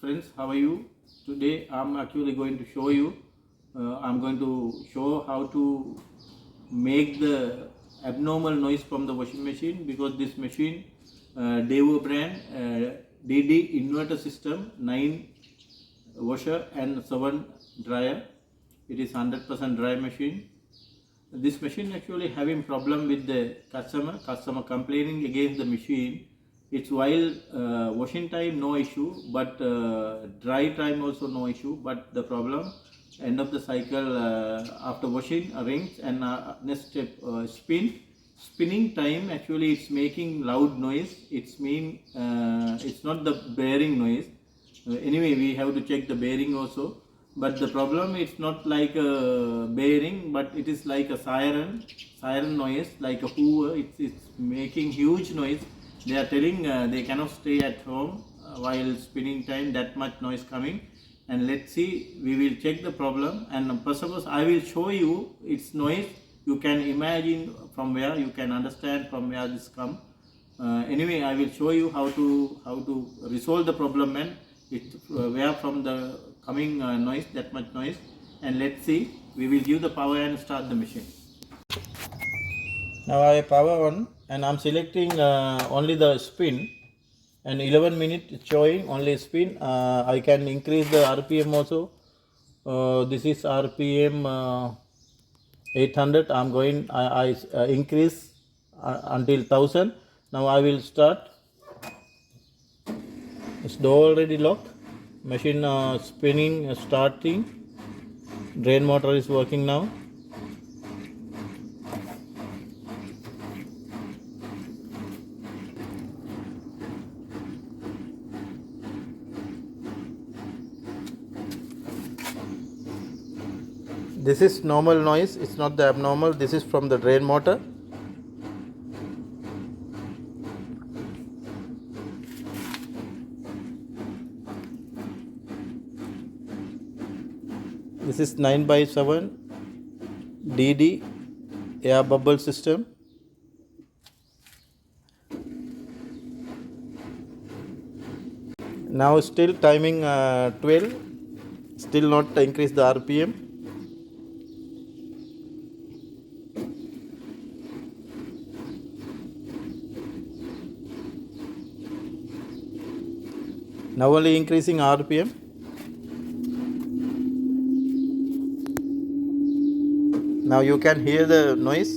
Friends, how are you? Today I'm actually going to show you I'm going to show how to make the abnormal noise from the washing machine, because this machine Daewoo Brand DD inverter system, 9 washer and 7 dryer. It is 100% dry machine. This machine actually having problem with the customer complaining against the machine. It's while washing time no issue, but dry time also no issue, but the problem end of the cycle after washing rings and next step spinning time, actually it's making loud noise. It's not the bearing noise. Anyway, we have to check the bearing also, but the problem it's not like a bearing, but it is like a siren noise, like a hoover. It's making huge noise. They are telling they cannot stay at home while spinning time, that much noise coming. And let's see, we will check the problem, and suppose I will show you its noise. You can imagine from where, you can understand from where this come. Anyway, I will show you how to resolve the problem, and where from the coming noise, that much noise. And let's see, we will give the power and start the machine. Now I power on, and I'm selecting only the spin, and 11 minutes showing only spin. I can increase the RPM also. This is RPM 800. I'm going, I increase until 1000. Now I will start. It's door already locked. Machine spinning, starting. Drain motor is working now. This is normal noise, it's not the abnormal. This is from the drain motor. This is 9x7 DD air bubble system. Now still timing 12, still not increase the RPM. Now only increasing RPM. Now you can hear the noise.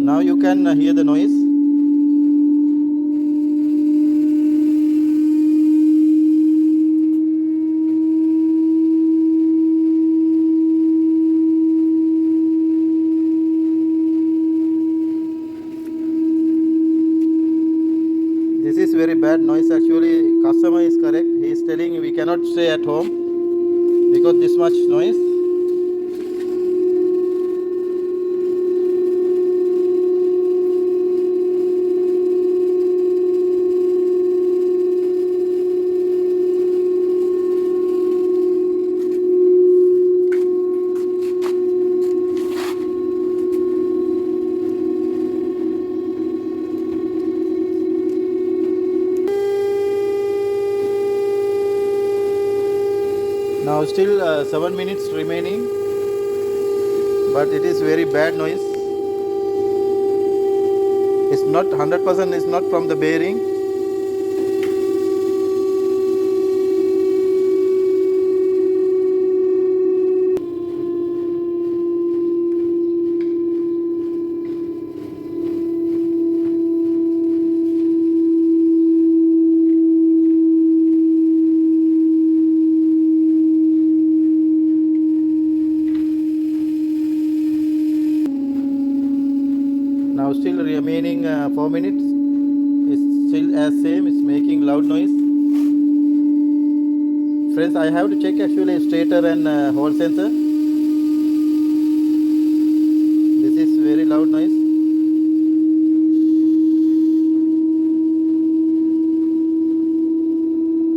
Now you can hear the noise. This is very bad noise actually. Customer is correct. He is telling we cannot stay at home because this much noise. Now still 7 minutes remaining, but it is very bad noise. It's not 100%, it's not from the bearing. Now still remaining 4 minutes. It's still as same. It's making loud noise. Friends, I have to check actually stator and hole sensor. This is very loud noise.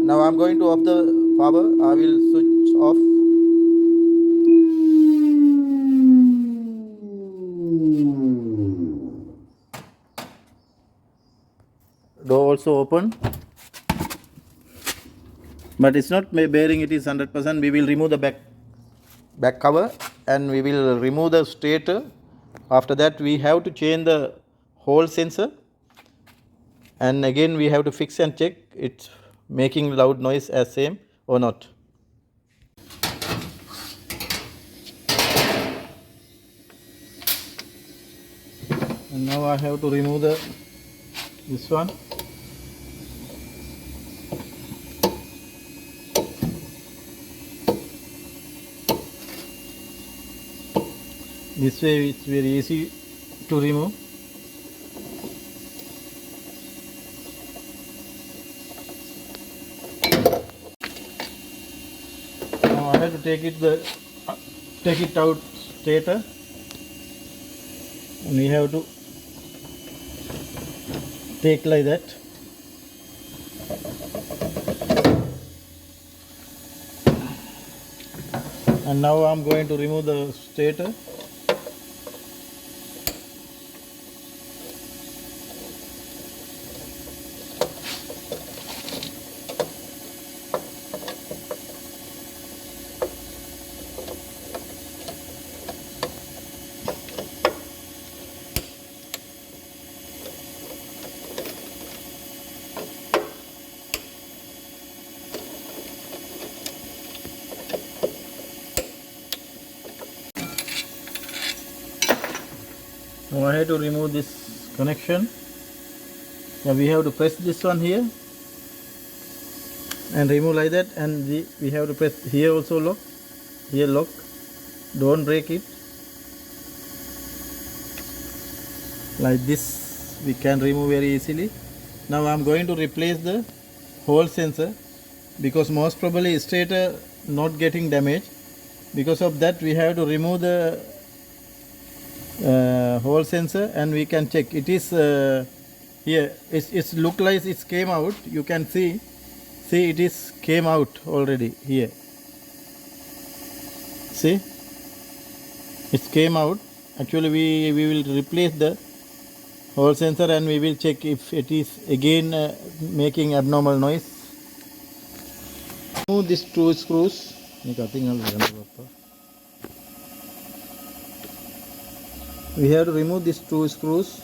Now I'm going to off the power. I will switch off. Door also open, but it's not bearing, it is 100%. We will remove the back cover and we will remove the stator. After that we have to change the hole sensor, and again we have to fix and check it's making loud noise as same or not. And now I have to remove this one. This way it's very easy to remove. Now I have to take it out stator, and we have to take like that. And now I'm going to remove the stator. Now I have to remove this connection. Now we have to press this one here and remove like that, and we have to press here also, lock, here lock, don't break it. Like this we can remove very easily. Now I am going to replace the hole sensor, because most probably stator not getting damaged. Because of that we have to remove the hole sensor, and we can check it is here. It's look like it came out. You can see it is came out already here. See, it came out. Actually we will replace the hole sensor and we will check if it is again making abnormal noise. Remove these two screws. We have to remove these two screws.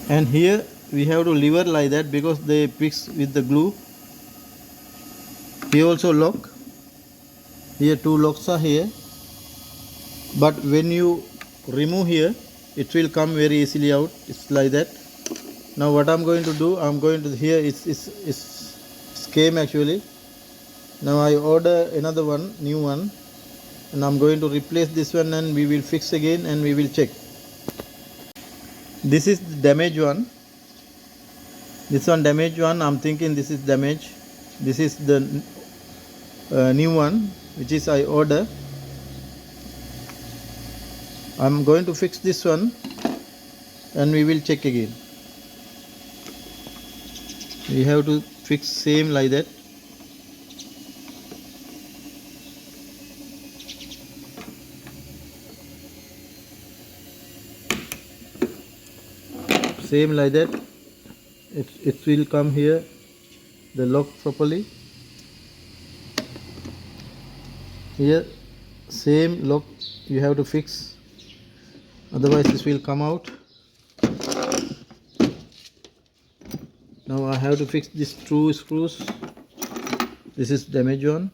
And here we have to lever like that, because they fix with the glue. Here also lock. Here two locks are here. But when you remove here, it will come very easily out. It's like that. Now what I'm going to do, I'm going to here it's came actually. Now I order another one, new one, and I'm going to replace this one, and we will fix again and we will check. This is the damaged one. This one damaged one. I'm thinking this is damaged. This is the new one, which is I order. I'm going to fix this one and we will check again. We have to fix same like that. Same like that. It will come here, the lock properly. Here same lock you have to fix. Otherwise this will come out. Now I have to fix these two screws. This is damaged one.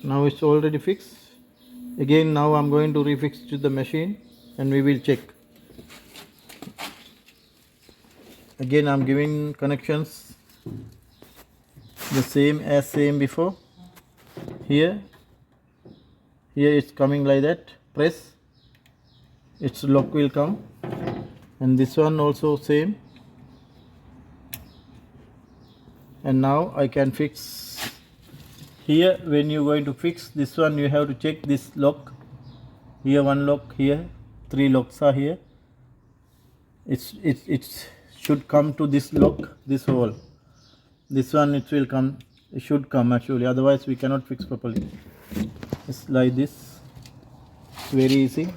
Now it's already fixed. Again now I'm going to refix to the machine and we will check. Again I'm giving connections. the same before. Here it's coming like that. Press, its lock will come, and this one also same. And now I can fix. Here when you're going to fix this one, you have to check this lock. Here one lock, here 3 locks are here. It should come to this lock, this hole. This one it will come, it should come actually, otherwise we cannot fix properly. It's like this. It's very easy.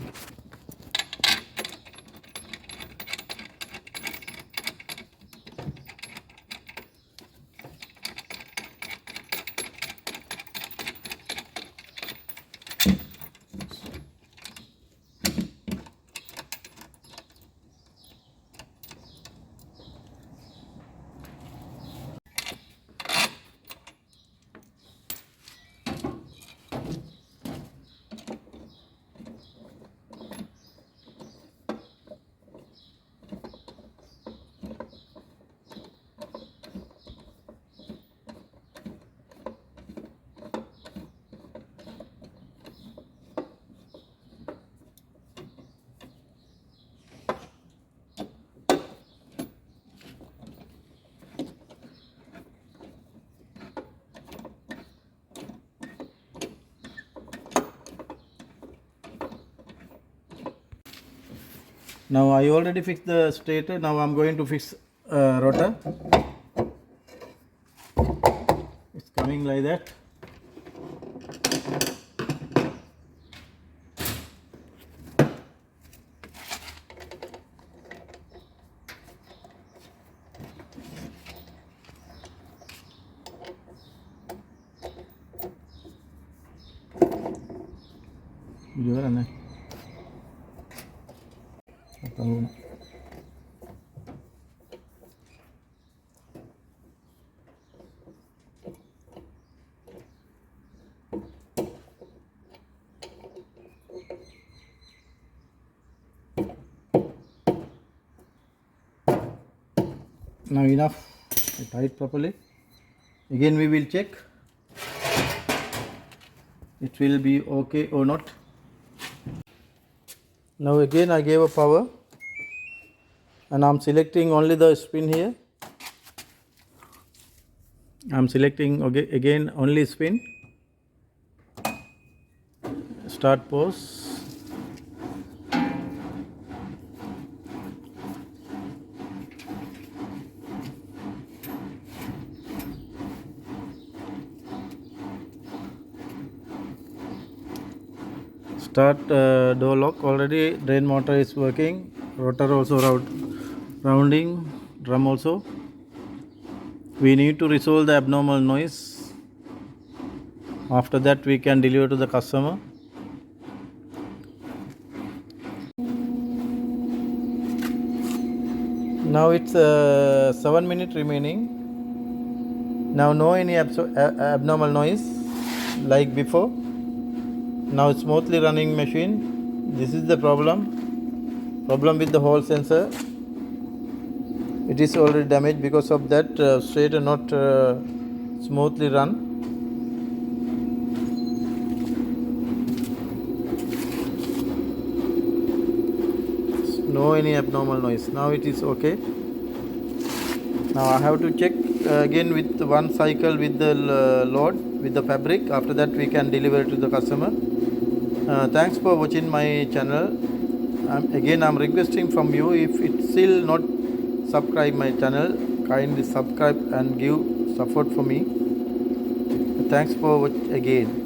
Now I already fixed the stator. Now I'm going to fix rotor. It's coming like that. Fujairah. Now enough, tie it properly. Again we will check it will be okay or not. Now again I gave a power and I'm selecting only the spin here. I'm selecting again only spin. Start pause. Start door lock. Already drain motor is working, rotor also rounding, drum also. We need to resolve the abnormal noise. After that we can deliver to the customer. Now it's 7 minutes remaining. Now no any abnormal noise like before. Now smoothly running machine. This is the problem with the Hall sensor. It is already damaged, because of that stator not smoothly run. No any abnormal noise. Now it is okay. Now I have to check again with one cycle with the load with the fabric. After that we can deliver to the customer. Thanks for watching my channel. I'm requesting from you, if it's still not subscribe my channel, kindly subscribe and give support for me. Thanks for watching again.